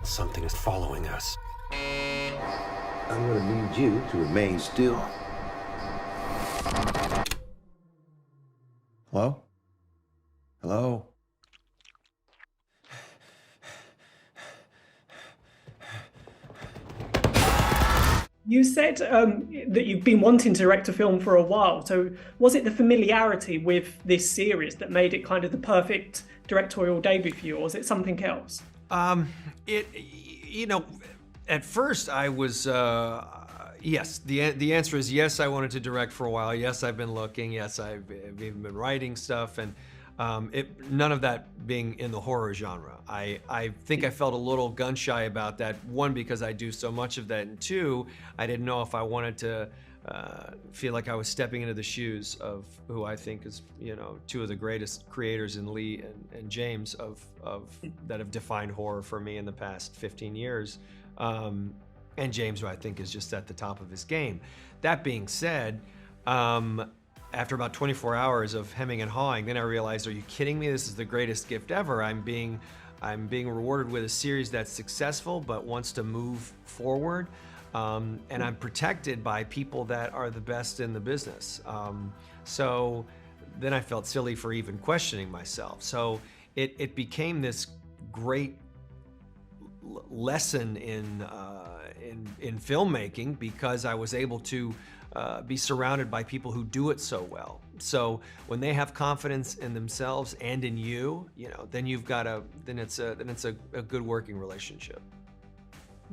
Something is following us. I'm gonna need you to remain still. Hello? Hello? You said that you've been wanting to direct a film for a while. So was it the familiarity with this series that made it kind of the perfect directorial debut for you, or was it something else? You know, at first I was, yes, the answer is yes, I wanted to direct for a while. Yes, I've been looking. Yes, I've even been writing stuff, and none of that being in the horror genre. I think I felt a little gun shy about that. One, because I do so much of that, and two, I didn't know if I wanted to feel like I was stepping into the shoes of who I think is, you know, two of the greatest creators in Lee and James of that have defined horror for me in the past 15 years. And James, who I think is just at the top of his game. That being said, after about 24 hours of hemming and hawing, then I realized, are you kidding me? This is the greatest gift ever. I'm being rewarded with a series that's successful but wants to move forward. And I'm protected by people that are the best in the business. So then I felt silly for even questioning myself. So it became this great lesson in filmmaking, because I was able to be surrounded by people who do it so well. So when they have confidence in themselves and in you, you know, then it's a good working relationship.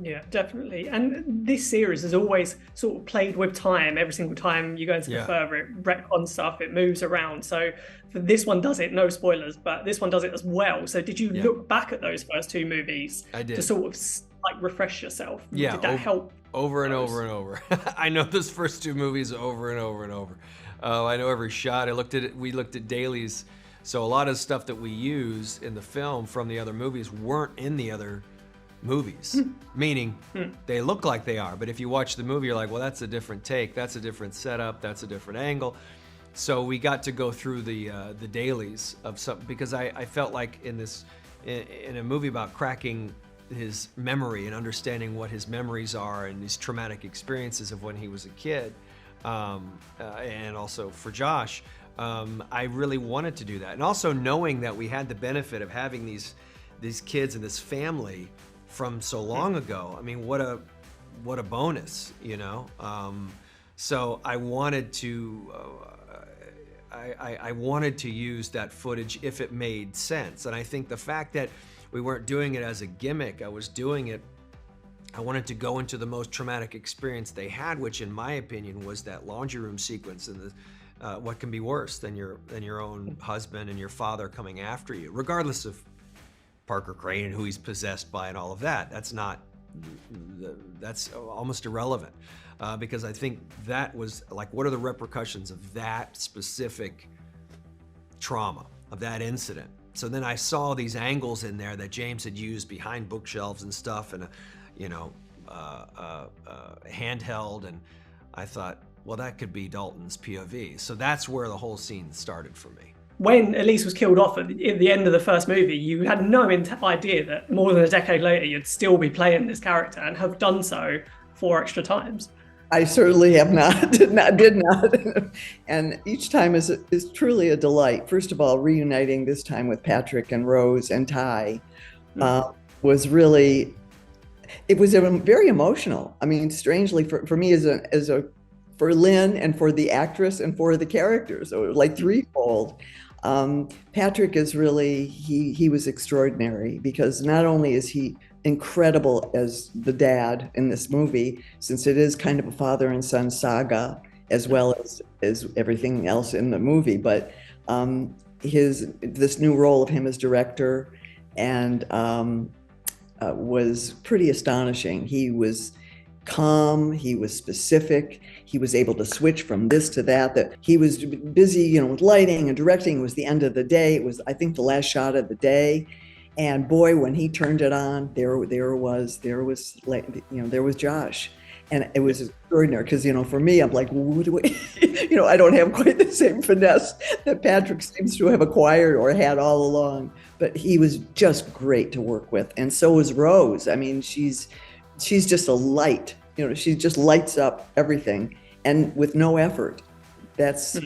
Yeah, definitely. And this series has always sort of played with time. Every single time you go into the further, it retcons stuff, it moves around. So for this one does it, no spoilers, but this one does it as well. So did you look back at those first two movies I did. to sort of like refresh yourself? Yeah. Did that help? Over and over and over. I know those first two movies over and over and over. I know every shot. We looked at dailies. So a lot of stuff that we use in the film from the other movies weren't in the other movies, meaning they look like they are, but if you watch the movie, you're like, well, that's a different take, that's a different setup, that's a different angle. So we got to go through the dailies of something, because I felt like in a movie about cracking his memory and understanding what his memories are and these traumatic experiences of when he was a kid, and also for Josh, I really wanted to do that. And also knowing that we had the benefit of having these kids and this family from so long ago. I mean, what a bonus, you know? So I wanted to, I wanted to use that footage if it made sense. And I think the fact that we weren't doing it as a gimmick, I wanted to go into the most traumatic experience they had, which in my opinion was that laundry room sequence, and what can be worse than your own husband and your father coming after you, regardless of Parker Crane and who he's possessed by and all of that. That's almost irrelevant, because I think that was like, what are the repercussions of that specific trauma, of that incident? So then I saw these angles in there that James had used behind bookshelves and stuff, and handheld, and I thought, well, that could be Dalton's POV. So that's where the whole scene started for me. When Elise was killed off at the end of the first movie, you had no idea that more than a decade later you'd still be playing this character and have done so 4 extra times. I certainly have not, did not. And each time is truly a delight. First of all, reuniting this time with Patrick and Rose and Ty was really, it was very emotional. I mean, strangely for me for Lynn and for the actress and for the characters, so it was like threefold. Patrick is really, he was extraordinary, because not only is he incredible as the dad in this movie, since it is kind of a father and son saga, as well as everything else in the movie, but this new role of him as director and was pretty astonishing. He was calm, he was specific, he was able to switch from this to that he was busy, with lighting and directing. It was the end of the day. It was, I think, the last shot of the day. And boy, when he turned it on, there was Josh. And it was extraordinary because, for me, I'm like, what do we, I don't have quite the same finesse that Patrick seems to have acquired or had all along. But he was just great to work with. And so was Rose. I mean, she's just a light, she just lights up everything and with no effort. That's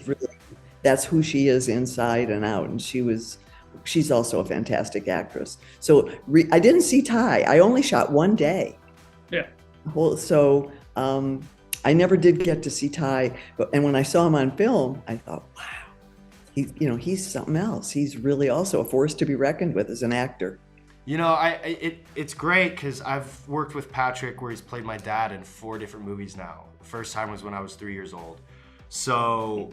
who she is inside and out. And she's also a fantastic actress. So I didn't see Ty. I only shot one day. Yeah. So I never did get to see Ty, and when I saw him on film, I thought, wow, he's something else. He's really also a force to be reckoned with as an actor. It's great because I've worked with Patrick where he's played my dad in 4 different movies now. The first time was when I was 3 years old. So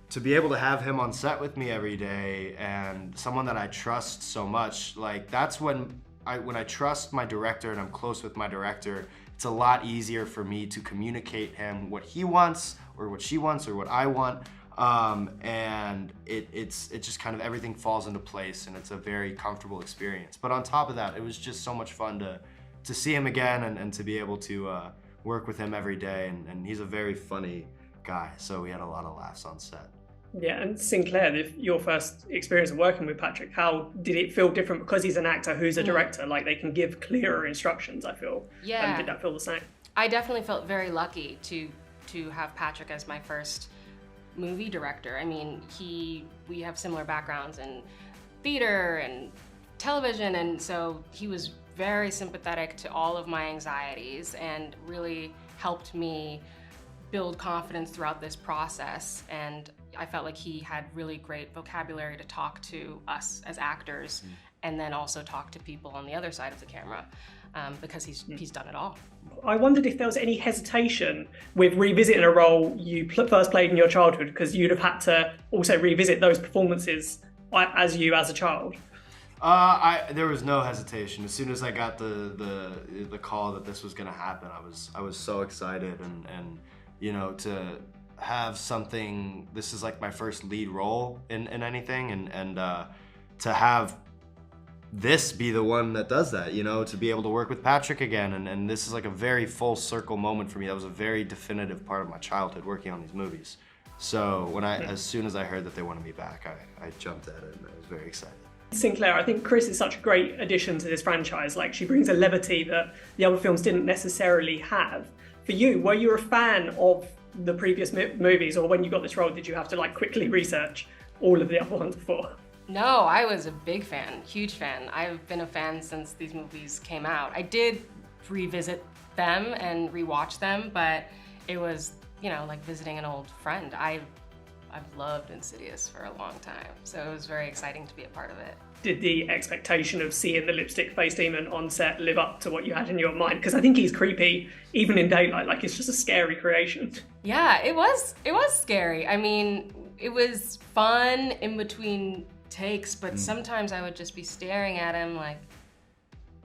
to be able to have him on set with me every day and someone that I trust so much, like that's when I trust my director and I'm close with my director, it's a lot easier for me to communicate him what he wants or what she wants or what I want. And it just kind of everything falls into place and it's a very comfortable experience. But on top of that, it was just so much fun to see him again and to be able to work with him every day. And he's a very funny guy, so we had a lot of laughs on set. Yeah, and Sinclair, your first experience of working with Patrick, how did it feel different because he's an actor who's a director? Like they can give clearer instructions, I feel. Yeah. Did that feel the same? I definitely felt very lucky to have Patrick as my first movie director. I mean, we have similar backgrounds in theater and television, and so he was very sympathetic to all of my anxieties and really helped me build confidence throughout this process. And I felt like he had really great vocabulary to talk to us as actors and then also talk to people on the other side of the camera because he's done it all. I wondered if there was any hesitation with revisiting a role you first played in your childhood because you'd have had to also revisit those performances as a child. There was no hesitation. As soon as I got the call that this was going to happen, I was so excited and to have something, this is like my first lead role in anything and to have this be the one that does that, to be able to work with Patrick again and this is like a very full circle moment for me. That was a very definitive part of my childhood working on these movies. So as soon as I heard that they wanted me back, I jumped at it and I was very excited. Sinclair, I think Chris is such a great addition to this franchise. Like she brings a levity that the other films didn't necessarily have. For you, were you a fan of the previous movies, or when you got this role, did you have to quickly research all of the other ones before? No, I was a big fan, huge fan. I've been a fan since these movies came out. I did revisit them and rewatch them, but it was, like visiting an old friend. I've loved Insidious for a long time, so it was very exciting to be a part of it. Did the expectation of seeing the lipstick face demon on set live up to what you had in your mind? Because I think he's creepy even in daylight, like it's just a scary creation. Yeah, it was scary. I mean, it was fun in between takes, but sometimes I would just be staring at him like,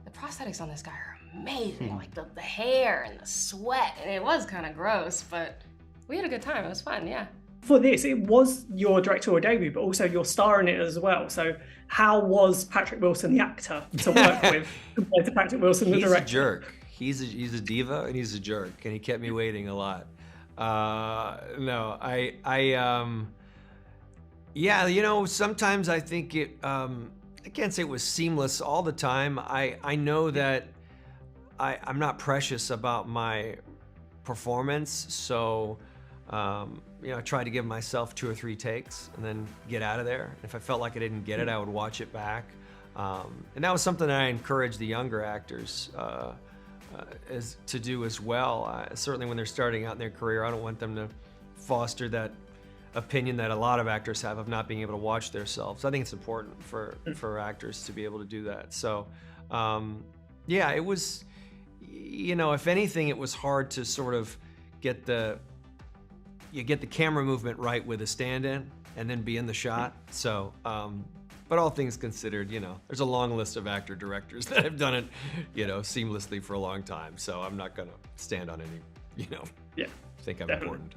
the prosthetics on this guy are amazing, like the hair and the sweat, and it was kind of gross, but we had a good time. It was fun, yeah. For this, it was your directorial debut, but also you're starring in it as well. So how was Patrick Wilson, the actor, to work with compared to Patrick Wilson, the director? He's a jerk. He's a diva and he's a jerk, and he kept me waiting a lot. Sometimes I think it, I can't say it was seamless all the time. I know that I'm not precious about my performance, so I tried to give myself 2 or 3 takes and then get out of there. If I felt like I didn't get it, I would watch it back. And that was something that I encourage the younger actors to do as well. Certainly when they're starting out in their career, I don't want them to foster that opinion that a lot of actors have of not being able to watch themselves. I think it's important for actors to be able to do that. So, it was, if anything, it was hard to sort of get the camera movement right with a stand-in and then be in the shot. So, but all things considered, there's a long list of actor-directors that have done it, seamlessly for a long time. So I'm not gonna stand on any, think I'm definitely. important.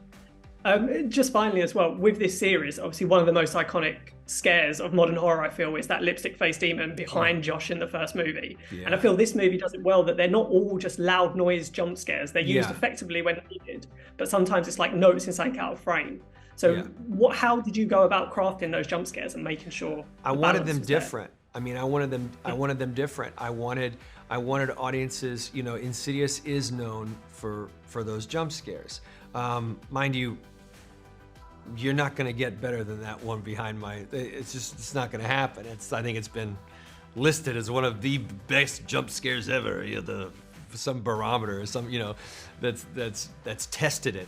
Just finally as well, with this series, obviously one of the most iconic scares of modern horror, I feel, is that lipstick face demon behind Josh in the first movie. Yeah. And I feel this movie does it well, that they're not all just loud noise jump scares. They're used Yeah. effectively when needed, but sometimes it's like noticing something out of frame. So Yeah. how did you go about crafting those jump scares and making sure I the wanted balance them was there? different. I mean, I wanted them different. I wanted audiences, you know, Insidious is known for those jump scares. Mind you, you're not going to get better than that one behind my, it's not going to happen. I think it's been listed as one of the best jump scares ever. You know, some barometer or some, you know, that's tested it.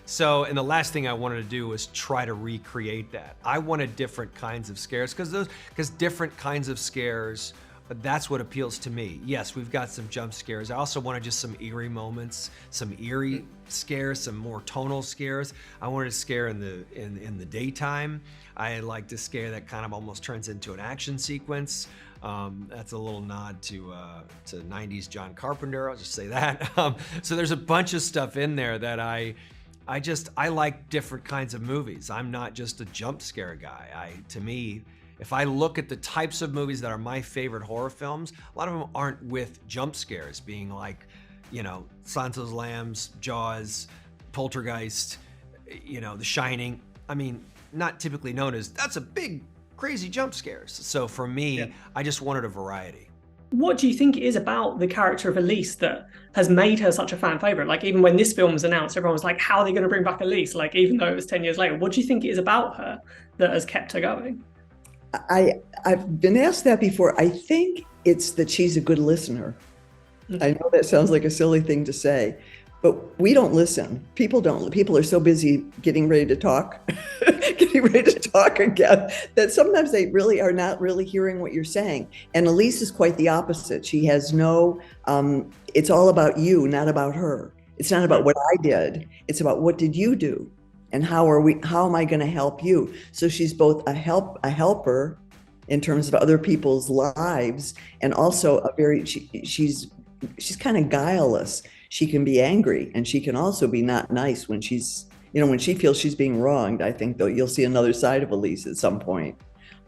So, and the last thing I wanted to do was try to recreate that. I wanted different kinds of scares because different kinds of scares, that's what appeals to me. Yes, we've got some jump scares. I also wanted just some eerie moments, some eerie scares, some more tonal scares. I wanted a scare in the daytime. I like a scare that kind of almost turns into an action sequence. That's a little nod to 90s John Carpenter, I'll just say that. So there's a bunch of stuff in there that I like different kinds of movies. I'm not just a jump scare guy. To me, if I look at the types of movies that are my favorite horror films, a lot of them aren't with jump scares, being like, you know, Silence of the Lambs, Jaws, Poltergeist, you know, The Shining. I mean, not typically known as, that's a big, crazy jump scares. So for me, I just wanted a variety. What do you think it is about the character of Elise that has made her such a fan favorite? Like, even when this film was announced, everyone was like, how are they going to bring back Elise? Like, even though it was 10 years later, what do you think it is about her that has kept her going? I've been asked that before. I think it's that she's a good listener. I know that sounds like a silly thing to say, but we don't listen. People don't. People are so busy getting ready to talk, again, that sometimes they really are not really hearing what you're saying. And Elise is quite the opposite. She has no, it's all about you, not about her. It's not about what I did. It's about what did you do? And how am I going to help you? So she's both a helper in terms of other people's lives, and also she's kind of guileless. She can be angry, and she can also be not nice when when she feels she's being wronged. I think, though, you'll see another side of Elise at some point.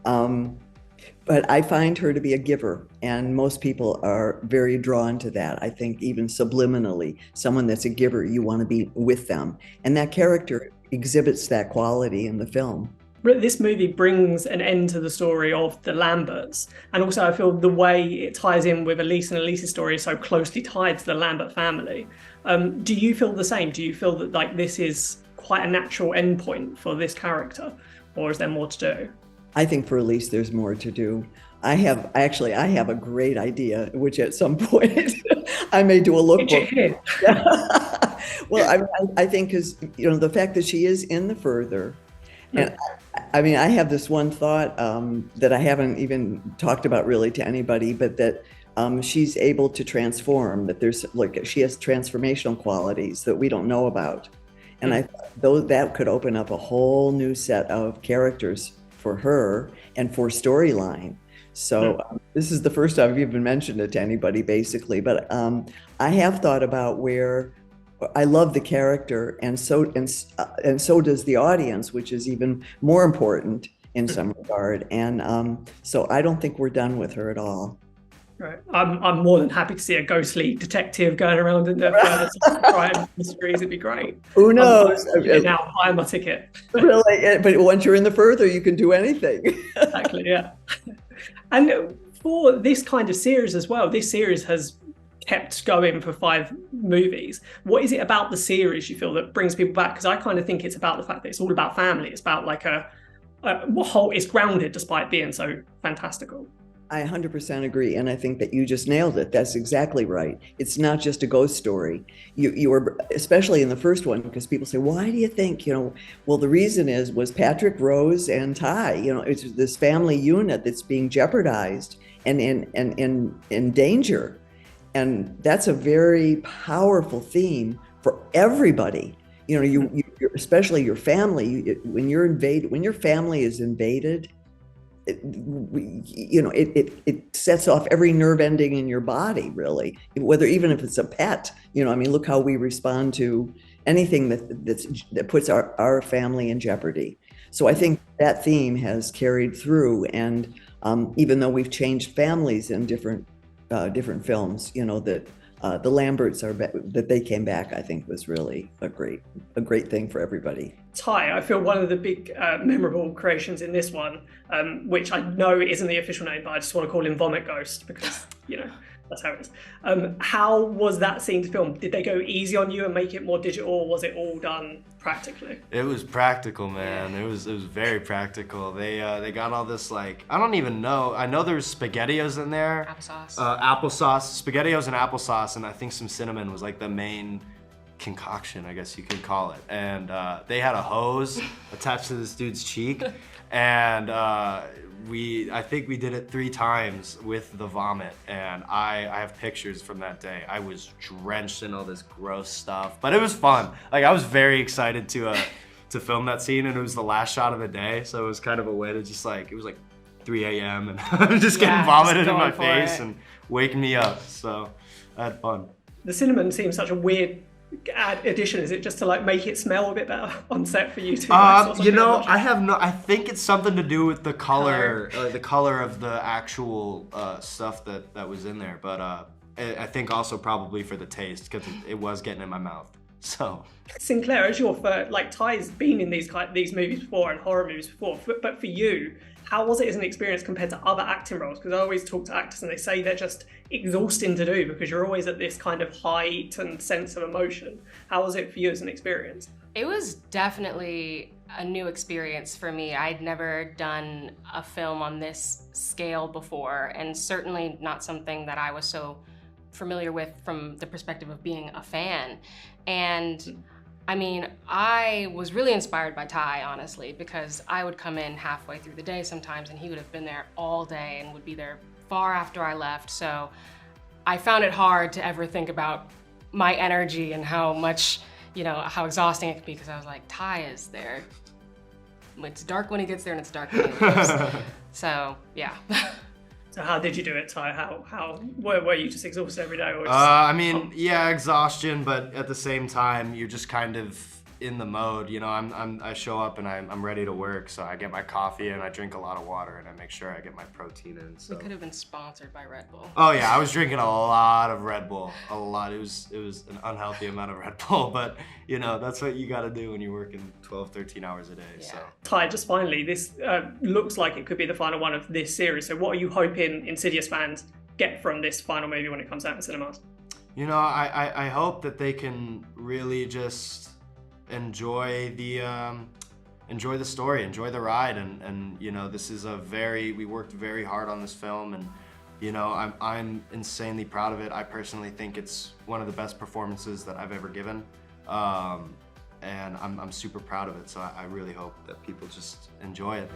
But I find her to be a giver, and most people are very drawn to that. I think even subliminally, someone that's a giver, you want to be with them. And that character exhibits that quality in the film. This movie brings an end to the story of the Lamberts. And also I feel the way it ties in with Elise and Elise's story is so closely tied to the Lambert family. Do you feel the same? Do you feel that like this is quite a natural endpoint for this character, or is there more to do? I think for Elise, there's more to do. I have a great idea, which at some point I may do a lookbook. Well, I think because, the fact that she is in the further, and I mean, I have this one thought that I haven't even talked about really to anybody, but that she's able to transform, that she has transformational qualities that we don't know about. And I thought that could open up a whole new set of characters for her and for storyline. So this is the first time I've even mentioned it to anybody, basically. But I have thought about where I love the character, and so does the audience, which is even more important in some regard. And so I don't think we're done with her at all. Right. I'm more than happy to see a ghostly detective going around in there for crime mysteries. It'd be great. Who knows? Now buy my ticket. Really, but once you're in the further, you can do anything. Exactly. Yeah. And for this kind of series as well, this series has kept going for 5 movies. What is it about the series you feel that brings people back? Because I kind of think it's about the fact that it's all about family. It's about like it's grounded despite being so fantastical. I 100% agree, and I think that you just nailed it. That's exactly right. It's not just a ghost story. You were, especially in the first one, because people say, why do you think, well, the reason was Patrick, Rose, and Ty. It's this family unit that's being jeopardized and in danger. And that's a very powerful theme for everybody. You're, especially your family, when your family is invaded, it sets off every nerve ending in your body, really, even if it's a pet. Look how we respond to anything that puts our family in jeopardy. So I think that theme has carried through, and even though we've changed families in different films, that the Lamberts that they came back, I think was really a great thing for everybody. Ty, I feel one of the big memorable creations in this one, which I know isn't the official name, but I just want to call him Vomit Ghost because, that's how it is. How was that scene to film? Did they go easy on you and make it more digital, or was it all done practically? It was practical, man. It was very practical. They got all this, like, I don't even know. I know there's SpaghettiOs in there. Applesauce. SpaghettiOs and applesauce, and I think some cinnamon was like the main concoction, I guess you could call it. And they had a hose attached to this dude's cheek, and I think we did it 3 times with the vomit, and I have pictures from that day. I was drenched in all this gross stuff, but it was fun. Like, I was very excited to film that scene, and it was the last shot of the day, so it was kind of a way to just, like, it was like 3 a.m. and I'm just getting vomited in my face and waking me up, so I had fun. The cinnamon seems such a weird addition. Is it just to like make it smell a bit better on set for you two? I think it's something to do with the color of the actual stuff that was in there, but I think also probably for the taste, because it was getting in my mouth. So Sinclair, as your first, like, Ty's been in these movies before and horror movies before, but for you, how was it as an experience compared to other acting roles? Because I always talk to actors and they say they're just exhausting to do because you're always at this kind of height and sense of emotion. How was it for you as an experience? It was definitely a new experience for me. I'd never done a film on this scale before, and certainly not something that I was so familiar with from the perspective of being a fan. And I mean, I was really inspired by Ty, honestly, because I would come in halfway through the day sometimes and he would have been there all day and would be there far after I left. So I found it hard to ever think about my energy and how much, how exhausting it could be, because I was like, Ty is there. It's dark when he gets there and it's dark when he leaves. So, yeah. So how did you do it, Ty? How were you just exhausted every day? Or just, exhaustion, but at the same time, you're just kind of in the mode. I show up and I'm ready to work, so I get my coffee and I drink a lot of water and I make sure I get my protein in. So. We could have been sponsored by Red Bull. Oh yeah, I was drinking a lot of Red Bull, a lot. It was an unhealthy amount of Red Bull, but that's what you got to do when you're working 12, 13 hours a day. Yeah. So Ty, just finally, this looks like it could be the final one of this series. So what are you hoping Insidious fans get from this final movie when it comes out in cinemas? I hope that they can really just enjoy the story, enjoy the ride, and this is we worked very hard on this film, and I'm insanely proud of it. I personally think it's one of the best performances that I've ever given, and I'm super proud of it. So I really hope that people just enjoy it.